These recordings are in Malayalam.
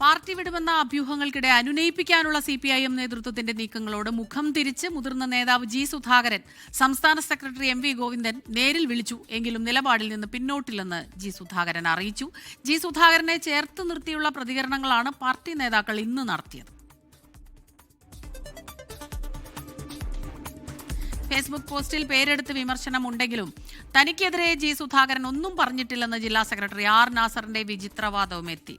പാർട്ടി വിടുമെന്ന അഭ്യൂഹങ്ങൾക്കിടെ അനുനയിപ്പിക്കാനുള്ള CPIM നേതൃത്വത്തിന്റെ നീക്കങ്ങളോട് മുഖം തിരിച്ച് മുതിർന്ന നേതാവ് ജി സുധാകരൻ സംസ്ഥാന സെക്രട്ടറി MV ഗോവിന്ദൻ നേരിൽ വിളിച്ചു. എങ്കിലും നിലപാടിൽ നിന്ന് പിന്നോട്ടില്ലെന്ന് ജി സുധാകരൻ അറിയിച്ചു. ജി സുധാകരനെ ചേർത്ത് നിർത്തിയുള്ള പ്രതികരണങ്ങളാണ് പാർട്ടി നേതാക്കൾ ഇന്ന് നടത്തിയത്. ഫേസ്ബുക്ക് പോസ്റ്റിൽ പേരെടുത്ത് വിമർശനമുണ്ടെങ്കിലും തനിക്കെതിരെ ജി സുധാകരൻ ഒന്നും പറഞ്ഞിട്ടില്ലെന്ന് ജില്ലാ സെക്രട്ടറി R നാസറിന്റെ വിചിത്രവാദവും എത്തി.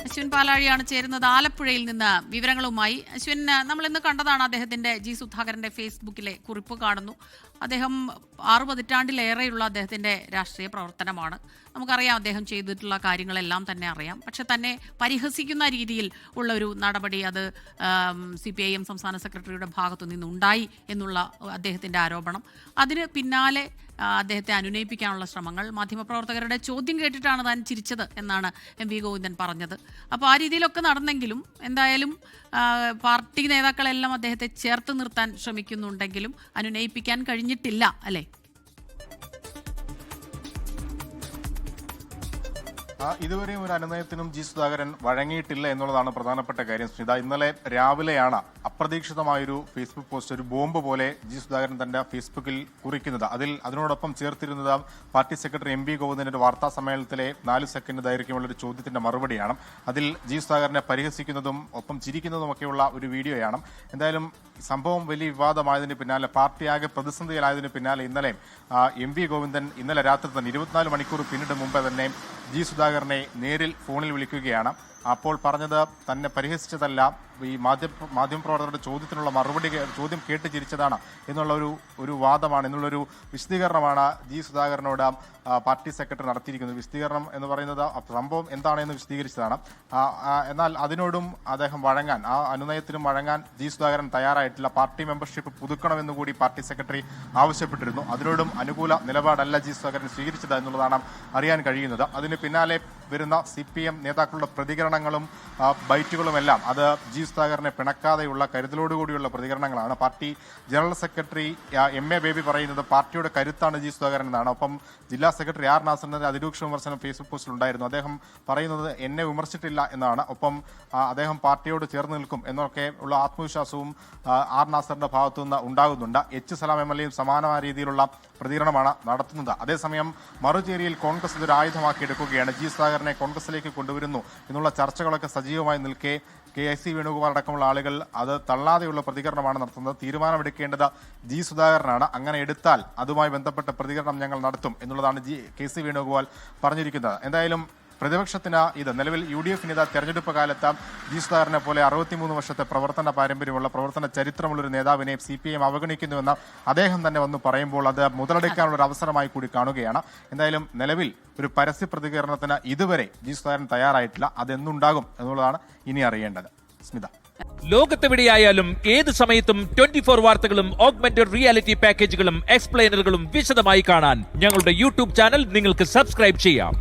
അശ്വിൻ പാലാഴിയാണ് ചേരുന്നത് ആലപ്പുഴയിൽ നിന്ന് വിവരങ്ങളുമായി. അശ്വിൻ, നമ്മൾ ഇന്ന് കണ്ടതാണ് അദ്ദേഹത്തിന്റെ ജി സുധാകരന്റെ ഫേസ്ബുക്കിലെ കുറിപ്പ് കാണുന്നു. അദ്ദേഹം 6 പതിറ്റാണ്ടിലേറെയുള്ള അദ്ദേഹത്തിന്റെ രാഷ്ട്രീയ പ്രവർത്തനമാണ്. നമുക്കറിയാം അദ്ദേഹം ചെയ്തിട്ടുള്ള കാര്യങ്ങളെല്ലാം തന്നെ അറിയാം. പക്ഷെ തന്നെ പരിഹസിക്കുന്ന രീതിയിൽ ഉള്ള ഒരു നടപടി അത് CPIM സംസ്ഥാന സെക്രട്ടറിയുടെ ഭാഗത്തു നിന്നുണ്ടായി എന്നുള്ള അദ്ദേഹത്തിന്റെ ആരോപണം. അതിന് പിന്നാലെ അദ്ദേഹത്തെ അനുനയിപ്പിക്കാനുള്ള ശ്രമങ്ങൾ, മാധ്യമപ്രവർത്തകരുടെ ചോദ്യം കേട്ടിട്ടാണ് താൻ ചിരിച്ചത് എന്നാണ് MV ഗോവിന്ദൻ പറഞ്ഞത്. അപ്പോൾ ആ രീതിയിലൊക്കെ നടന്നെങ്കിലും എന്തായാലും പാർട്ടി നേതാക്കളെല്ലാം അദ്ദേഹത്തെ ചേർത്ത് നിർത്താൻ ശ്രമിക്കുന്നുണ്ടെങ്കിലും അനുനയിപ്പിക്കാൻ കഴിഞ്ഞിട്ടില്ല, അല്ലേ? ഇതുവരെയും ഒരു അനുനയത്തിനും ജി സുധാകരൻ വഴങ്ങിയിട്ടില്ല എന്നുള്ളതാണ് പ്രധാനപ്പെട്ട കാര്യം. സ്മിത, ഇന്നലെ രാവിലെയാണ് അപ്രതീക്ഷിതമായൊരു ഫേസ്ബുക്ക് പോസ്റ്റ്, ഒരു ബോംബ് പോലെ ജി സുധാകരൻ തന്റെ ഫേസ്ബുക്കിൽ കുറിക്കുന്നത്. അതിനോടൊപ്പം ചേർത്തിരുന്നത് പാർട്ടി സെക്രട്ടറി MV ഗോവിന്ദന്റെ വാർത്താ സമ്മേളനത്തിലെ 4 സെക്കൻഡ് ദൈർഘ്യമുള്ള ഒരു ചോദ്യത്തിന്റെ മറുപടിയാണ്. അതിൽ ജി സുധാകരനെ പരിഹസിക്കുന്നതും ഒപ്പം ചിരിക്കുന്നതുമൊക്കെയുള്ള ഒരു വീഡിയോയാണ്. എന്തായാലും സംഭവം വലിയ വിവാദമായതിന് പിന്നാലെ, പാർട്ടിയാകെ പ്രതിസന്ധിയിലായതിന് പിന്നാലെ ഇന്നലെ MV ഗോവിന്ദൻ ഇന്നലെ രാത്രി തന്നെ 24 മണിക്കൂർ പിന്നിട്ട് മുമ്പേ തന്നെ ജി സുധാകരനെ നേരിൽ ഫോണിൽ വിളിക്കുകയാണ്. അപ്പോൾ പറഞ്ഞത് തന്നെ പരിഹസിച്ചതല്ല, ഈ മാധ്യമപ്രവർത്തകരുടെ ചോദ്യത്തിനുള്ള ചോദ്യം കേട്ട് ചിരിച്ചതാണ് എന്നുള്ള ഒരു വാദമാണ്, എന്നുള്ളൊരു വിശദീകരണമാണ് ജി സുധാകരനോട് പാർട്ടി സെക്രട്ടറി നടത്തിയിരിക്കുന്നത്. വിശദീകരണം എന്ന് പറയുന്നത് സംഭവം എന്താണെന്ന് വിശദീകരിച്ചതാണ്. എന്നാൽ അതിനോടും അദ്ദേഹം വഴങ്ങാൻ, ആ അനുനയത്തിനും വഴങ്ങാൻ ജി സുധാകരൻ തയ്യാറായിട്ടില്ല. പാർട്ടി മെമ്പർഷിപ്പ് പുതുക്കണമെന്ന് കൂടി പാർട്ടി സെക്രട്ടറി ആവശ്യപ്പെട്ടിരുന്നു. അതിനോടും അനുകൂല നിലപാടല്ല ജി സുധാകരൻ സ്വീകരിച്ചത് എന്നുള്ളതാണ് അറിയാൻ കഴിയുന്നത്. അതിന് പിന്നാലെ വരുന്ന CPM നേതാക്കളുടെ പ്രതികരണങ്ങളും ബൈറ്റുകളുമെല്ലാം അത് ജി സുധാകരനെ പിണക്കാതെയുള്ള കരുതലോടുകൂടിയുള്ള പ്രതികരണങ്ങളാണ്. Party general secretary MA Baby പറയുന്നത് പാർട്ടിയുടെ കരുത്താണ് ജി സുധാകരൻ എന്നാണ്. ഒപ്പം ജില്ലാ സെക്രട്ടറി R നാസറിന്റെ അതിരൂക്ഷ വിമർശനം ഫേസ്ബുക്ക് പോസ്റ്റിൽ ഉണ്ടായിരുന്നു. അദ്ദേഹം പറയുന്നത് എന്നെ വിമർശിച്ചിട്ടില്ല എന്നാണ്. ഒപ്പം അദ്ദേഹം പാർട്ടിയോട് ചേർന്ന് നിൽക്കും എന്നൊക്കെ ഉള്ള ആത്മവിശ്വാസവും R നാസറിന്റെ ഭാഗത്തുനിന്ന് ഉണ്ടാകുന്നുണ്ട്. സലാം MLA യും സമാനമായ രീതിയിലുള്ള പ്രതികരണമാണ് നടത്തുന്നത്. അതേസമയം മറുചേരിയിൽ കോൺഗ്രസ് ഇതൊരു ആയുധമാക്കി എടുക്കുകയാണ്. ജി സുധാകരനെ കോൺഗ്രസിലേക്ക് കൊണ്ടുവരുന്നു എന്നുള്ള ചർച്ചകളൊക്കെ സജീവമായി നിൽക്കെ KIC വേണുഗോപാൽ അടക്കമുള്ള ആളുകൾ അത് തള്ളാതെയുള്ള പ്രതികരണമാണ് നടത്തുന്നത്. തീരുമാനമെടുക്കേണ്ടത് ജി സുധാകരനാണ്. അങ്ങനെ എടുത്താൽ അതുമായി ബന്ധപ്പെട്ട പ്രതികരണം ഞങ്ങൾ നടത്തും എന്നുള്ളതാണ് KC വേണുഗോപാൽ പറഞ്ഞിരിക്കുന്നത്. എന്തായാലും പ്രതിപക്ഷത്തിന് ഇത് നിലവിൽ UDF തെരഞ്ഞെടുപ്പ് കാലത്ത് ജി സുധാകരനെ പോലെ 63 വർഷത്തെ പ്രവർത്തന പാരമ്പര്യമുള്ള, പ്രവർത്തന ചരിത്രമുള്ളൊരു നേതാവിനെ CPIM അവഗണിക്കുന്നുവെന്ന് അദ്ദേഹം തന്നെ വന്ന് പറയുമ്പോൾ അത് മുതലെടുക്കാനുള്ള ഒരു അവസരമായി കൂടി കാണുകയാണ്. എന്തായാലും നിലവിൽ ഒരു പരസ്യ പ്രതികരണത്തിന് ഇതുവരെ ജി സുധാകരൻ തയ്യാറായിട്ടില്ല. അതെന്നുണ്ടാകും എന്നുള്ളതാണ് ഇനി അറിയേണ്ടത്. സ്മിത, ലോകത്തെവിടെയായാലും ഏത് സമയത്തും 24 വാർത്തകളും ഓഗ്മെന്റഡ് റിയാലിറ്റി പാക്കേജുകളും എക്സ്പ്ലെയിനറുകളും വിശദമായി കാണാൻ ഞങ്ങളുടെ YouTube ചാനൽ നിങ്ങൾക്ക് സബ്സ്ക്രൈബ് ചെയ്യാം.